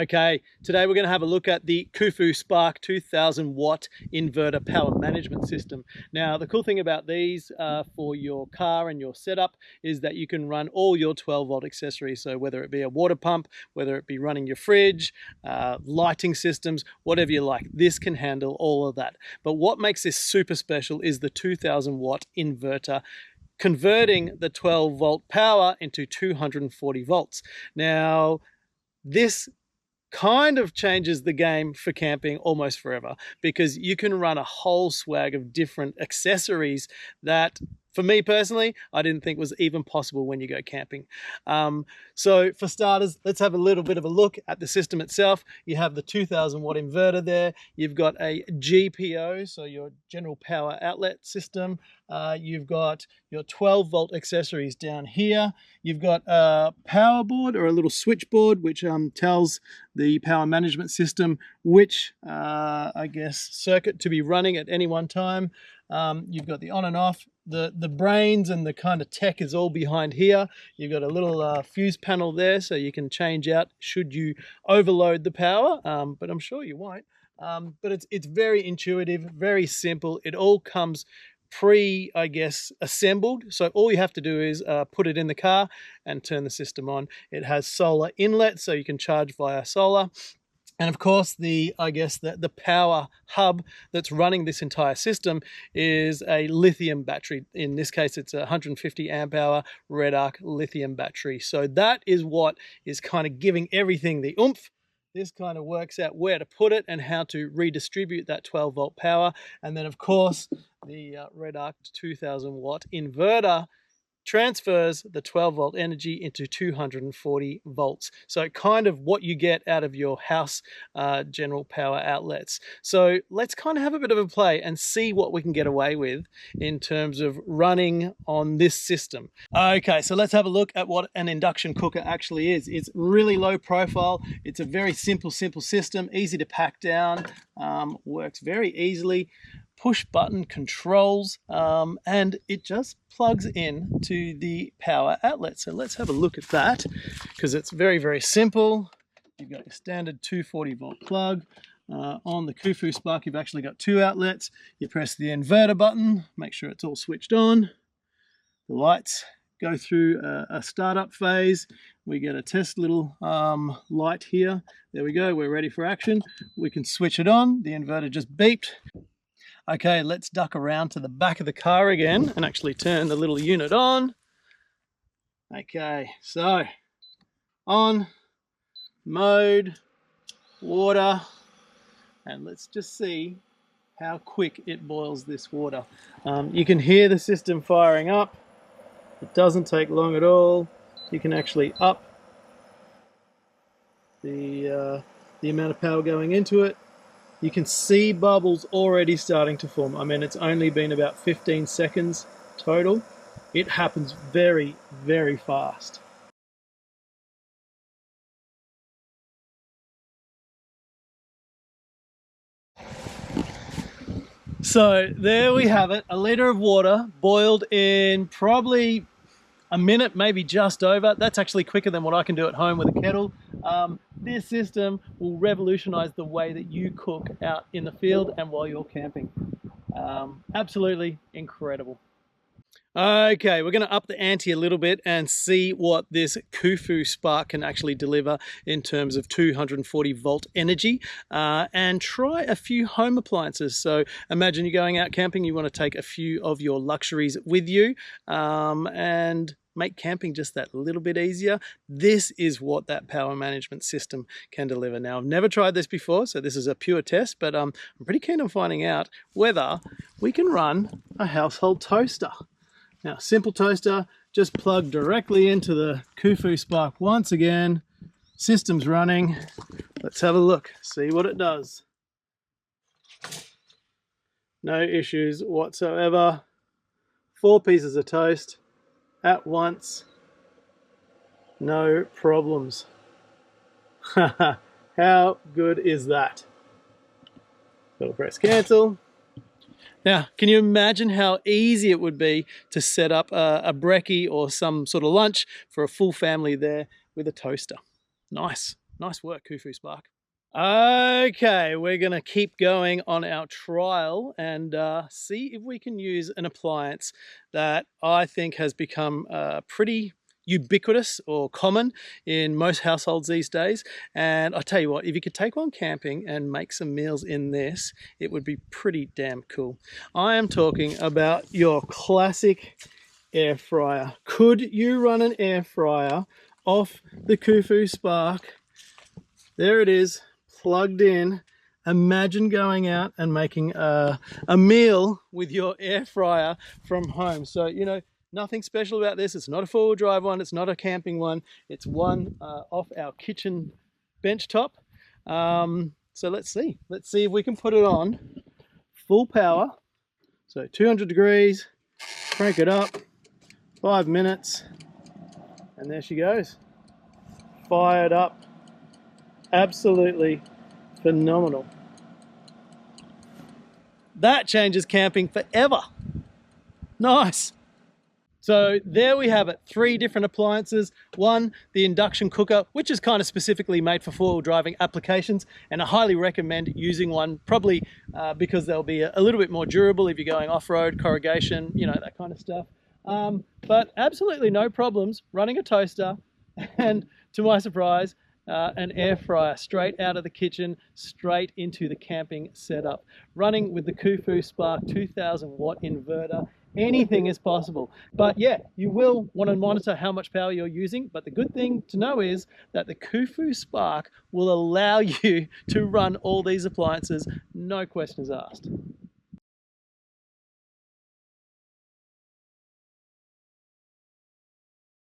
Okay, today we're going to have a look at the KUFU SPARK 2000 watt inverter power management system. Now, the cool thing about these for your car and your setup is that you can run all your 12 volt accessories. So whether it be a water pump, whether it be running your fridge, lighting systems, whatever you like, this can handle all of that. But what makes this super special is the 2000 watt inverter converting the 12 volt power into 240 volts. Now, this kind of changes the game for camping almost forever, because you can run a whole swag of different accessories that, for me personally, I didn't think was even possible when you go camping. So for starters, let's have a little bit of a look at the system itself. You have the 2000 watt inverter there. You've got a GPO, so your general power outlet system. You've got your 12 volt accessories down here. You've got a power board, or a little switchboard, which tells the power management system which, I guess, circuit to be running at any one time. You've got the on and off. The brains and the kind of tech is all behind here. You've got a little fuse panel there, so you can change out should you overload the power, but I'm sure you won't. But it's very intuitive, very simple. It all comes I guess, assembled. So all you have to do is put it in the car and turn the system on. It has solar inlet, so you can charge via solar. And of course, the power hub that's running this entire system is a lithium battery. In this case, it's a 150 amp hour red arc lithium battery. So that is what is kind of giving everything the oomph. This kind of works out where to put it and how to redistribute that 12 volt power. And then of course, the red arc 2000 watt inverter transfers the 12 volt energy into 240 volts. So kind of what you get out of your house general power outlets. So let's kind of have a bit of a play and see what we can get away with in terms of running on this system. Okay, so let's have a look at what an induction cooker actually is. It's really low profile. It's a very simple system, easy to pack down, works very easily. Push button controls, and it just plugs in to the power outlet. So let's have a look at that, because it's very, very simple. You've got your standard 240 volt plug. On the KUFU SPARK, you've actually got two outlets. You press the inverter button, make sure it's all switched on. The lights go through a startup phase. We get a test little light here. There we go, we're ready for action. We can switch it on. The inverter just beeped. Okay, let's duck around to the back of the car again and actually turn the little unit on. Okay, so on, mode, water, and let's just see how quick it boils this water. You can hear the system firing up. It doesn't take long at all. You can actually up the amount of power going into it. You can see bubbles already starting to form. I mean, it's only been about 15 seconds total. It happens very, very fast. So there we have it, a liter of water boiled in probably a minute, maybe just over. That's actually quicker than what I can do at home with a kettle. This system will revolutionize the way that you cook out in the field and while you're camping. Absolutely incredible. Okay, we're going to up the ante a little bit and see what this KUFU SPARK can actually deliver in terms of 240 volt energy, and try a few home appliances. So imagine you're going out camping, you want to take a few of your luxuries with you, and make camping just that little bit easier. This is what that power management system can deliver. Now, I've never tried this before, so this is a pure test, but I'm pretty keen on finding out whether we can run a household toaster. Now, simple toaster, just plug directly into the KUFU SPARK once again. System's running. Let's have a look, see what it does. No issues whatsoever. 4 pieces of toast at once, no problems. How good is that? We'll press cancel. Now, can you imagine how easy it would be to set up a brekkie or some sort of lunch for a full family there with a toaster? Nice. Nice work, KUFU Spark. Okay, we're going to keep going on our trial and see if we can use an appliance that I think has become pretty ubiquitous or common in most households these days. And I tell you what, if you could take one camping and make some meals in this, it would be pretty damn cool. I am talking about your classic air fryer. Could you run an air fryer off the KUFU Spark? There it is, plugged in. Imagine going out and making a meal with your air fryer from home. So, you know, nothing special about this. It's not a four-wheel drive one. It's not a camping one. It's one off our kitchen bench top. So let's see. Let's see if we can put it on full power. So 200 degrees, crank it up, 5 minutes, and there she goes. Fired up. Absolutely phenomenal. That changes camping forever. Nice. So there we have it, 3 different appliances. One, the induction cooker, which is kind of specifically made for four-wheel driving applications, and I highly recommend using one, probably because they'll be a little bit more durable if you're going off-road, corrugation, you know, that kind of stuff. But absolutely no problems running a toaster, and to my surprise, an air fryer straight out of the kitchen, straight into the camping setup. Running with the KUFU Spark 2000 watt inverter, anything is possible. But yeah, you will want to monitor how much power you're using, but the good thing to know is that the KUFU Spark will allow you to run all these appliances, no questions asked.